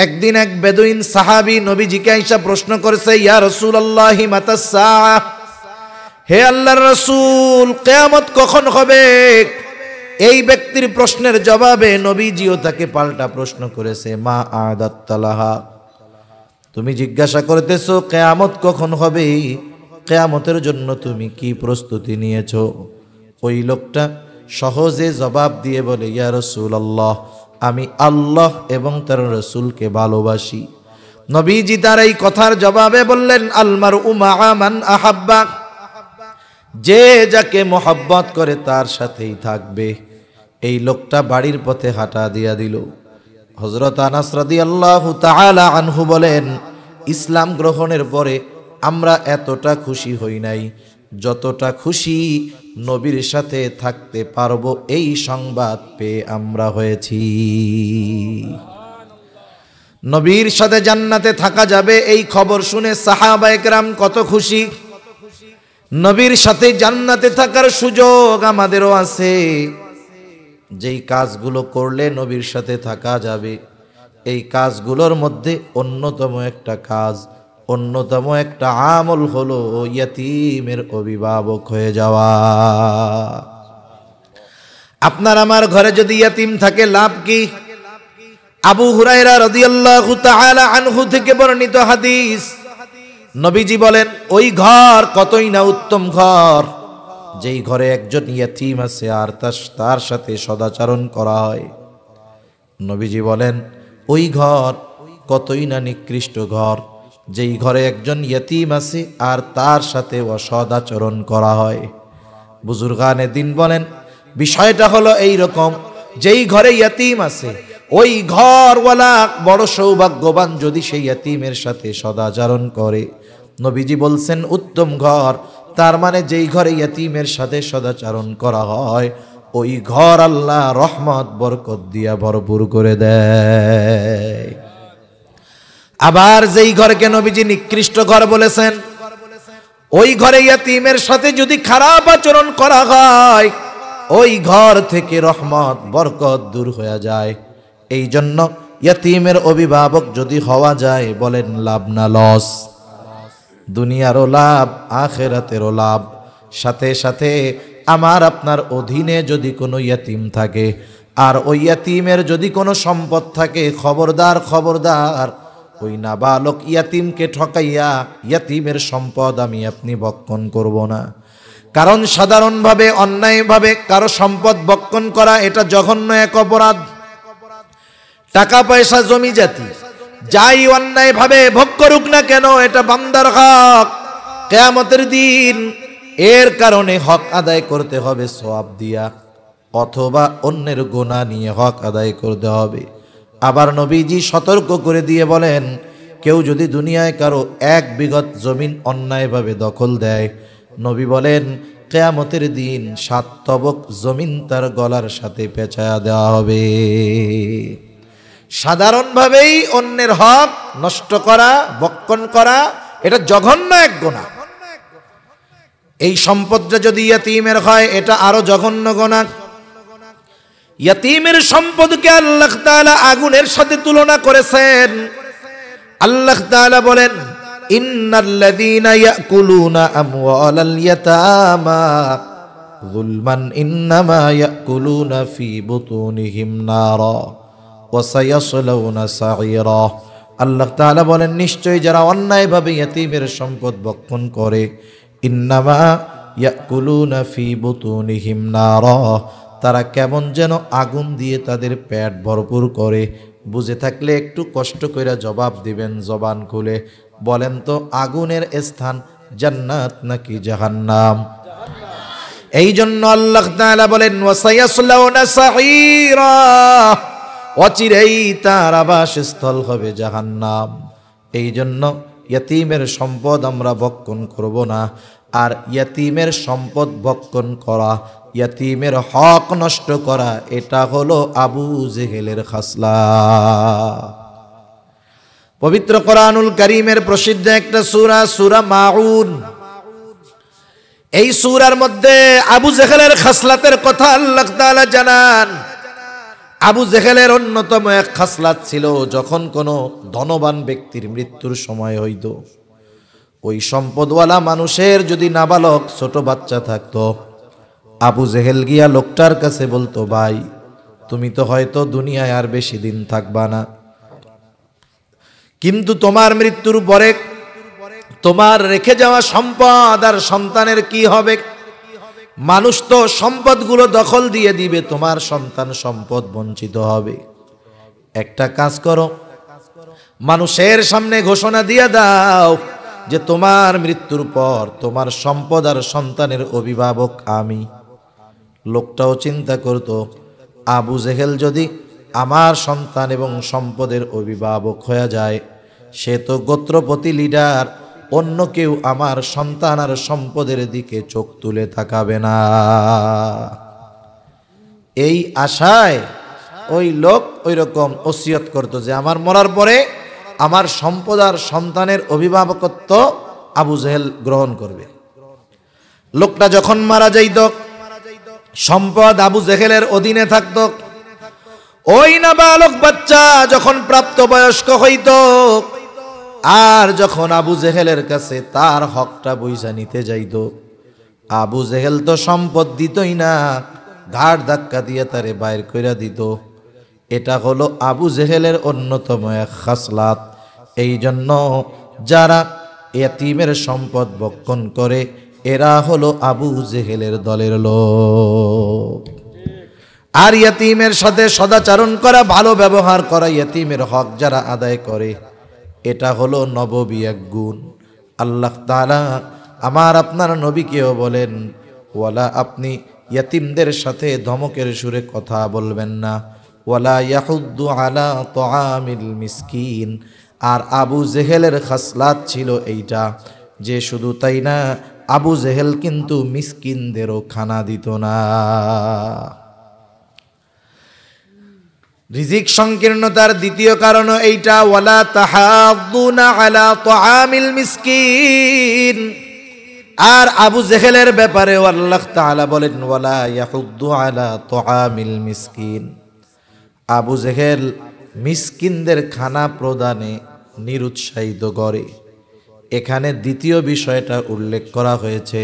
Speaker 1: একদিন এক বেদুইন সাহাবী নবীজিকে আইসা প্রশ্ন করেছে, ইয়া রাসূলুল্লাহ মাতাস সাআহ, হে আল্লাহর রাসূল কিয়ামত কখন হবে? এই ব্যক্তির প্রশ্নের জবাবে নবীজিও তাকে পাল্টা প্রশ্ন করেছে, মা আদাত্তালাহা, তুমি জিজ্ঞাসা করতেছো কিয়ামত কখন হবে, কিয়ামতের জন্য তুমি কি প্রস্তুতি নিয়েছো? ওই লোকটা সহজে জবাব দিয়ে বলে, ইয়া রাসূলুল্লাহ, আমি আল্লাহ এবং তার রাসূলকে ভালোবাসি। নবীজি তার এই কথার জবাবে বললেন, আল মারউ মাআ মান আহাব্বা, যে যাকে মহব্বত করে তার সাথেই থাকবে। এই লোকটা বাড়ির পথে হাঁটা দিয়া দিল। হযরত আনাস রাদিয়াল্লাহু তাআলা আনহু বলেন, ইসলাম গ্রহণের পরে আমরা এতটা খুশি হই নাই যতটা খুশি নবীর সাথে থাকতে পারবো এই সংবাদ পেয়ে আমরা হয়েছি। নবীর সাথে জান্নাতে থাকা যাবে এই খবর শুনে সাহাবায়ে কেরাম কত খুশি। নবীর সাথে জান্নাতে থাকার সুযোগ আমাদেরও আছে। যেই কাজগুলো করলে নবীর সাথে থাকা যাবে, এই কাজগুলোর মধ্যে অন্যতম একটা কাজ, অন্যতম একটা আমল হলো ইয়াতীমের অভিভাবক হয়ে যাওয়া। আপনার আমার ঘরে যদি ইয়াতীম থাকে লাভ কি? আবু হুরায়রা রাদিয়াল্লাহু তাআলা আনহু থেকে বর্ণিত হাদিস, নবীজি বলেন, ওই ঘর কতই না উত্তম ঘর, যেই ঘরে একজন ইয়তীম আছে আর তার সাথে সদাচরণ করা হয়, নবীজি বলেন ওই ঘর কতই না নিকৃষ্ট ঘর, যেই ঘরে একজন ইয়তীম আছে আর তার সাথে অসদাচরণ করা হয়। বুজুর্গানে দিন বলেন বিষয়টা হলো এই রকম, যেই ঘরে ইয়তীম আছে ওই ঘরওয়ালা বড় সৌভাগ্যবান যদি সেই ইয়তীমের সাথে সদাচরণ করে। নবীজি বলছেন উত্তম ঘর, তার মানে যেই ঘরে ইয়তীমের সাথে সদাচরণ করা হয় ওই ঘর আল্লাহ রহমত বরকত দিয়া ভরপুর করে দেয়। আবার যেই ঘরকে নবীজি নিকৃষ্ট ঘর বলেছেন, ওই ঘরে ইয়তীমের সাথে যদি খারাপ আচরণ করা হয় ওই ঘর থেকে রহমত বরকত দূর হয়ে যায়। এই জন্য ইয়তীমের অভিভাবক যদি হওয়া যায়, বলেন লাভ না লস? দুনিয়ারও লাভ, আখিরাতেরও লাভ। সাথে সাথে আমার আপনার অধীনে যদি কোনো ইয়তীম থাকে আর ওই ইয়তীমের যদি কোনো সম্পদ থাকে, খবরদার খবরদার ওই নাবালক ইয়তীমকে ঠকাইয়া ইয়তীমের সম্পদ আমি আপনি ভক্ষণ করব না। কারণ সাধারণভাবে অন্যায়ভাবে কারো সম্পদ ভক্ষণ করা এটা জঘন্য এক অপরাধ। টাকা পয়সা জমি জাতি যাই অন্যায়ভাবে ভোগ করুক না কেন, এটা বান্দার হক। কিয়ামতের দিন এর কারণে হক আদায় করতে হবে সওয়াব দিয়া, অথবা অন্যের গুনাহ নিয়ে হক আদায় করতে হবে। আবার নবীজি সতর্ক করে দিয়ে বলেন, কেউ যদি দুনিয়ায় কারো 1 বিঘত জমিন অন্যায়ভাবে দখল দেয়, নবী বলেন কিয়ামতের দিন 7 তবক জমিন তার গলার সাথে পেঁচায়া দেওয়া হবে। সাধারণভাবেই অন্যের হক নষ্ট করা, ভক্ষণ করা এটা জঘন্য এক গুনাহ। এই সম্পদটা যদি ইয়তীমের হয় এটা আরো জঘন্য গুনাহ। ইয়তীমের সম্পদকে আল্লাহ তাআলা আগুনের সাথে তুলনা করেছেন। আল্লাহ তাআলা বলেন ইন্নাল্লাযীনা ইয়াকুলুনা আমওয়ালাল ইয়াতামা যুলমান ইন্নামা ইয়াকুলুনা ফি বুতুনিহিম নারা ওয়া সায়াসলাউনা সাঈরা। আল্লাহ তাআলা বলেন নিশ্চয়ই যারা অন্যায়ভাবে ইয়তীমের সম্পদ ভক্ষণ করে, ইন্নামা ইয়াকুলুনা ফি বুতুনিহিম নারা, তারা কেমন যেন আগুন দিয়ে তাদের পেট ভরপুর করে। বুঝে থাকলে একটু কষ্ট করে জবাব দিবেন জবান খুলে, বলেন তো আগুনের স্থান জান্নাত নাকি জাহান্নাম? এই জন্য আল্লাহ তাআলা বলেন ওয়াসায়াসলাউনা সাঈরা, অচিরেই তার আবাসস্থল হবে জাহান্নাম। এই জন্য ইয়তীমের সম্পদ আমরা ভক্ষণ করব না। আর ইয়তীমের সম্পদ ভক্ষণ করা, ইয়তীমের হক নষ্ট করা, এটা হলো আবু জেহেলের খাসলা। পবিত্র কোরআনুল কারীমের প্রসিদ্ধ একটা সূরা, সূরা মাউন। এই সূরার মধ্যে আবু জেহেলের খাসলাতের কথা আল্লাহ তাআলা জানান। আবু জেহেলের অন্যতম এক খাসলাত ছিল, যখন কোনো ধনবান ব্যক্তির মৃত্যুর সময় হইত, ওই সম্পদওয়ালা মানুষের যদি নাবালক ছোট বাচ্চা থাকতো, আবু জেহেল গিয়া লোকটার কাছে বলতো, ভাই তুমি তো হয়তো দুনিয়ায় আর বেশি দিন থাকবা না, কিন্তু তোমার মৃত্যুর পরে তোমার রেখে যাওয়া সম্পদ আর সন্তানের কি হবে? মানুষ তো সম্পদগুলো দখল দিয়ে দিবে, তোমার সন্তান সম্পদ বঞ্চিত হবে। একটা কাজ করো, মানুষের সামনে ঘোষণা দিয়ে দাও যে তোমার মৃত্যুর পর তোমার সম্পদ আর সন্তানের অভিভাবক আমি। লোকটাও চিন্তা করত, আবু জেহেল যদি আমার সন্তান এবং সম্পদের অভিভাবক হয়ে যায়, সে তো গোত্রপতি লিডার, অন্য কেউ আমার সন্তান আর সম্পদের দিকে চোখ তুলে তাকাবে না। এই আশায় ওই লোক ওই রকম ওসিয়ত করত যে আমার মরার পরে আমার সম্পদ আর সন্তানের অভিভাবকত্ব আবু জেহেল গ্রহণ করবে। লোকটা যখন মারা যাইত, সম্পদ আবু জেহেলের অধীনে থাকত। ওই নাবালক বাচ্চা যখন প্রাপ্তবয়স্ক হইত, আর যখন আবু জেহেলের কাছে তার হকটা বুঝা নিতে যাইত, আবু জেহেল তো সম্পদ দিতই না, ঘাড় ধাক্কা দিয়ে তারে বাইর কইরা দিত। এটা হলো আবু জেহেলের অন্যতম এক খাসলাত। এই জন্য যারা ইয়তীমের সম্পদ ভক্ষণ করে এরা হলো আবু জেহেলের দলের লোক। আর ইয়তীমের সাথে সদাচরণ করা, ভালো ব্যবহার করা, ইয়তীমের হক যারা আদায় করে, এটা হলো নববী এক গুণ। আল্লাহ তাআলা আমার আপনার নবীকেও বলেন, ওয়ালা আপনি ইয়তীমদের সাথে ধমকের সুরে কথা বলবেন না, ওয়ালা ইয়াহুদ্দু আলা তাআমিল মিসকিন। আর আবু জেহেলের খাসলাত ছিল এইটা, যে শুধু তাই না, আবু জেহেল কিন্তু মিসকিনদেরও খানা দিত না। রিজিক সংকীর্ণতার দ্বিতীয় কারণ এইটা, ওয়ালা তাহাদ্দুনা আলা তাআমিল মিসকিন। আর আবু জেহেলের ব্যাপারে আল্লাহ তাআলা বলেন, ওয়ালা ইয়াহুদ্দু আলা তাআমিল মিসকিন। আবু জেহেল মিসকিনদের খানা প্রদানে নিরুৎসাহিত করে। এখানে দ্বিতীয় বিষয়টা উল্লেখ করা হয়েছে।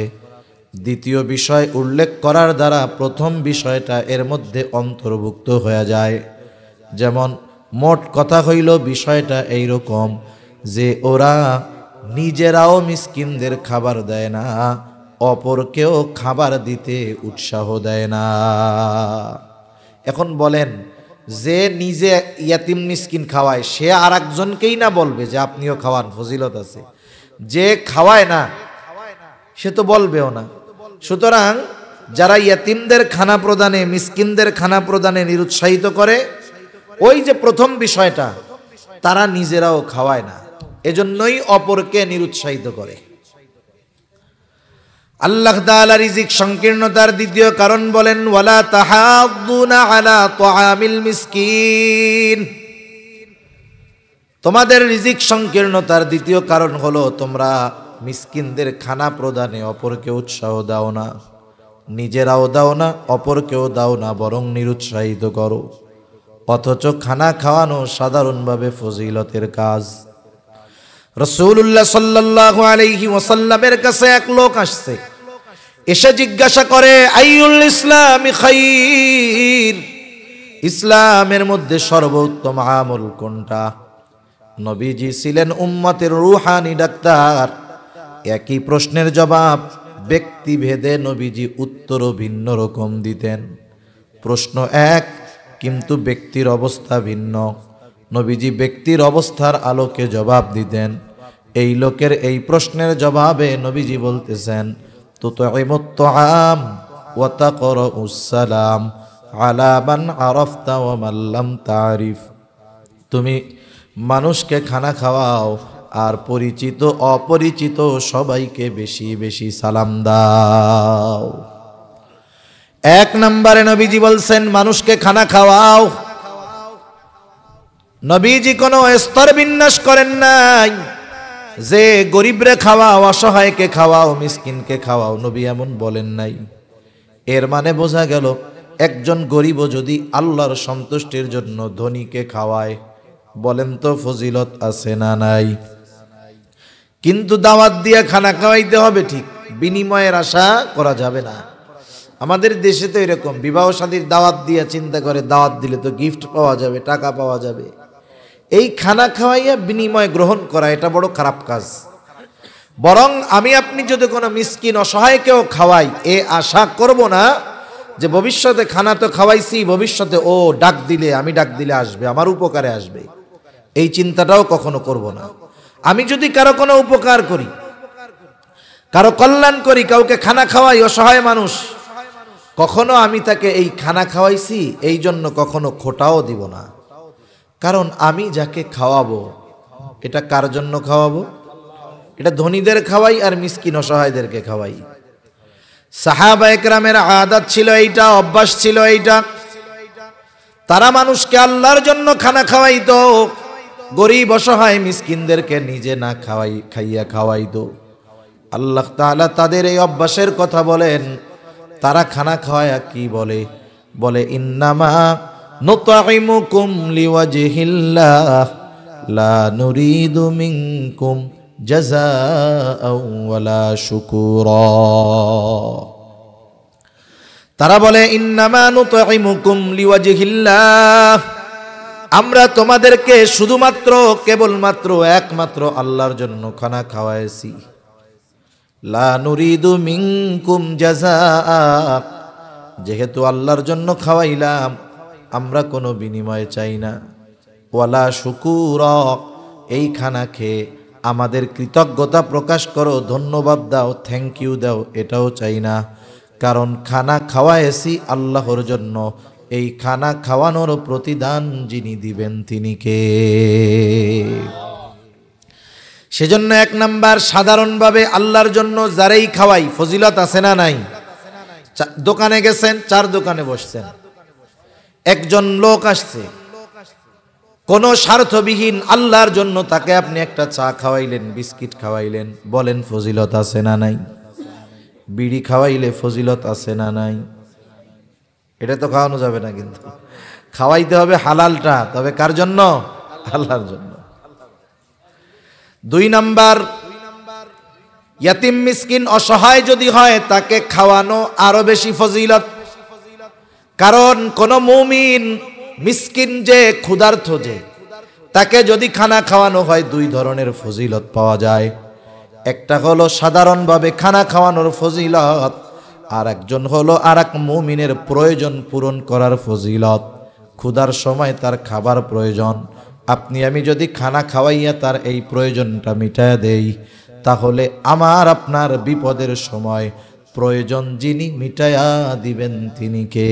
Speaker 1: দ্বিতীয় বিষয় উল্লেখ করার দ্বারা প্রথম বিষয়টা এর মধ্যে অন্তর্ভুক্ত হয়ে যায়। যেমন মোট কথা হইল বিষয়টা এইরকম যে ওরা নিজেরাও মিসকিনদের খাবার দেয় না, অপরকেও খাবার দিতে উৎসাহ দেয় না। এখন বলেন, যে নিজে ইয়াতিম মিসকিন খাওয়ায় সে আর একজনকেই না বলবে যে আপনিও খাওয়ান, ফজিলত আছে। যে খাওয়ায় না সে তো বলবেও না। সুতরাং যারা ইয়াতিমদের খানা প্রদানে, মিসকিনদের খানা প্রদানে নিরুৎসাহিত করে, ওই যে প্রথম বিষয়টা, তারা নিজেরাও খাওয়ায় না, এজন্যই অপরকে নিরুৎসাহিত করে। আল্লাহ তাআলা রিজিক সংকীর্ণতার দ্বিতীয় কারণ বলেন, ওয়ালা তাহাদ্দুনা আলা তাআমিল মিসকিন। তোমাদের রিজিক সংকীর্ণতার দ্বিতীয় কারণ হলো তোমরা মিসকিনদের খানা প্রদানে অপরকে উৎসাহ দাও না, নিজেরাও দাও না, অপরকেও দাও না, বরং নিরুৎসাহিত করো। অথচ খানা খাওয়ানো সাধারণভাবে ফজিলতের কাজ। রাসূলুল্লাহ সাল্লাল্লাহু আলাইহি ওয়াসাল্লামের কাছে এক লোক আসছে, এসে জিজ্ঞাসা করে, আইয়ুল ইসলামি খাইর, ইসলামের মধ্যে সর্বোত্তম আমল কোনটা? নবীজি ছিলেন উম্মতের রূহানি ডাক্তার। একই প্রশ্নের জবাব ব্যক্তিভেদে নবীজি উত্তরও ভিন্ন রকম দিতেন। প্রশ্ন এক, কিন্তু ব্যক্তির অবস্থা ভিন্ন। নবীজি ব্যক্তির অবস্থার আলোকে জবাব দিতেন। এই লোকের এই প্রশ্নের জবাবে নবীজি বলতেছেন, তুতঈমুত তাআম ওয়া তাকরাউস সালাম আলা মান আরাফতা ওয়া মান লাম তারিফ। তুমি মানুষকে খানা খাওয়াও আর পরিচিত অপরিচিত সবাইকে বেশি বেশি সালাম দাও। এক নম্বরে নবীজি বলছেন মানুষকে খানা খাওয়াও। নবীজি কোনো স্তর বিন্যাস করেন নাই যে গরিবরে খাওয়াও, অসহায়কে খাওয়াও, মিসকিনকে খাওয়াও, নবী এমন বলেন নাই। এর মানে বোঝা গেল একজন গরিবও যদি আল্লাহর সন্তুষ্টির জন্য ধনীকে খাওয়ায়, বলেন তো ফজিলত আছে না নাই? কিন্তু দাওয়াত দিয়া খানা খাওয়াইতে হবে, ঠিক, বিনিময়ের আশা করা যাবে না। আমাদের দেশে তো এরকম, বিবাহ শাদীর দাওয়াত দিয়া চিন্তা করে দাওয়াত দিলে তো গিফট পাওয়া যাবে, টাকা পাওয়া যাবে। এই খানা খাওয়াইয়া বিনিময় গ্রহণ করা, এটা বড় খারাপ কাজ। বরং আমি আপনি যদি কোনো মিসকিন অসহায়কেও খাওয়াই, এ আশা করব না যে ভবিষ্যতে খানা তো খাওয়াইছি, ভবিষ্যতে ও ডাক দিলে, আমি ডাক দিলে আসবে, আমার উপকারে আসবে, এই চিন্তাটাও কখনো করব না। আমি যদি কারো কোনো উপকার করি, কারো কল্যাণ করি, কাউকে খানা খাওয়াই, অসহায় মানুষ, কখনো আমি তাকে এই খানা খাওয়াইছি এই জন্য কখনো খোটাও দিব না। কারণ আমি যাকে খাওয়াবো, এটা কার জন্য খাওয়াবো? এটা ধনীদের খাওয়াই আর মিসকিন অসহায়দেরকে খাওয়াই। সাহাবা একরামের আদত ছিল এইটা, অভ্যাস ছিল এইটা। তারা মানুষকে আল্লাহর জন্য খানা খাওয়াইতো, গরিব অসহায় মিসকিনদেরকে নিজে না খাইয়া খাওয়াইতো। আল্লাহ তাআলা তাদের এই অভ্যাসের কথা বলেন। তারা খানা খাওয়ায়া কি বলে? বলে ইন্নামা নুতঈমুকুম লিওয়াজহিল্লাহ লা নুরিদু মিনকুম জাযাআও ওয়ালা শুকুরা। তারা বলে ইন্নামা নুতঈমুকুম লিওয়াজহিল্লাহ, আমরা তোমাদেরকে শুধুমাত্র, কেবলমাত্র, একমাত্র আল্লাহর জন্য খানা খাওয়াইছি। লা নুরিদু মিনকুম জাযাআ, যেহেতু আল্লাহর জন্য খাওয়াইলাম আমরা কোনো বিনিময় চাই না। ওয়ালা শুকুরা, এই খানা খেয়ে আমাদের কৃতজ্ঞতা প্রকাশ করো, ধন্যবাদ দাও, থ্যাংক ইউ দাও, এটাও চাই না। কারণ খানা খাওয়াইছি আল্লাহর জন্য, এই খানা খাওয়ানোর প্রতিদান যিনি দিবেন তিনি কে? সেজন্য 1 নাম্বার, সাধারণভাবে আল্লাহর জন্য যারাই খাওয়াই ফজিলত আছে না নাই? দোকানে গেছেন, 4 দোকানে বসছেন, একজন লোক আসছে, কোনো স্বার্থবিহীন আল্লাহর জন্য তাকে আপনি একটা চা খাওয়াইলেন, বিস্কিট খাওয়াইলেন, বলেন ফজিলত আছে না নাই? বিড়ি খাওয়াইলে ফজিলত আছে না নাই? এটা তো খাওয়ানো যাবে না, কিন্তু খাওয়াইতে হবে হালালটা, তবে কার জন্য? আল্লাহর জন্য। 2 নাম্বার, ইয়াতিম মিসকিন অসহায় যদি হয় তাকে খাওয়ানো আরো বেশি ফজিলত। কারণ কোন মুমিন মিসকিন যে, ক্ষুধার্ত যে, তাকে যদি খানা খাওয়ানো হয় 2 ধরনের ফজিলত পাওয়া যায়। একটা হলো সাধারণভাবে খানা খাওয়ানোর ফজিলত, আর একজন হলো আরেক মুমিনের প্রয়োজন পূরণ করার ফজিলত। ক্ষুধার সময় তার খাবার প্রয়োজন, আপনি আমি যদি খানা খাওয়াইয়া তার এই প্রয়োজনটা মিটায়া দেই, তাহলে আমার আপনার বিপদের সময় প্রয়োজন যিনি মিটায়া দিবেন তিনি কে?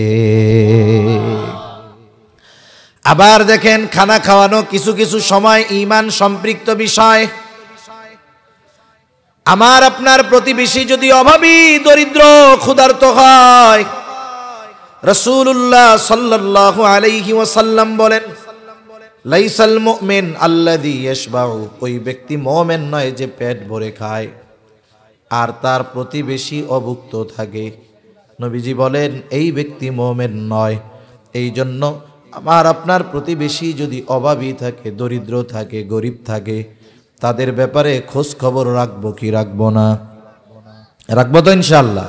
Speaker 1: আবার দেখেন, খানা খাওয়ানো কিছু কিছু সময় ঈমান সম্পৃক্ত বিষয়। আমার আপনার প্রতিবেশী যদি অভাবী, দরিদ্র, ক্ষুধার্ত হয়, রাসূলুল্লাহ সাল্লাল্লাহু আলাইহি ওয়াসাল্লাম বলেন, লাইসাল মুমিন আল্লাযী ইয়াশবাউ, ওই ব্যক্তি মুমিন নয় যে পেট ভরে খায় আর তার প্রতিবেশী অভুক্ত থাকে। নবীজি বলেন এই ব্যক্তি মুমিন নয়। এই জন্য আমার আপনার প্রতিবেশী যদি অভাবী থাকে, দরিদ্র থাকে, গরিব থাকে, তাদের ব্যাপারে খোঁজ খবর রাখবো কি রাখবো না? রাখবো তো ইনশাআল্লাহ।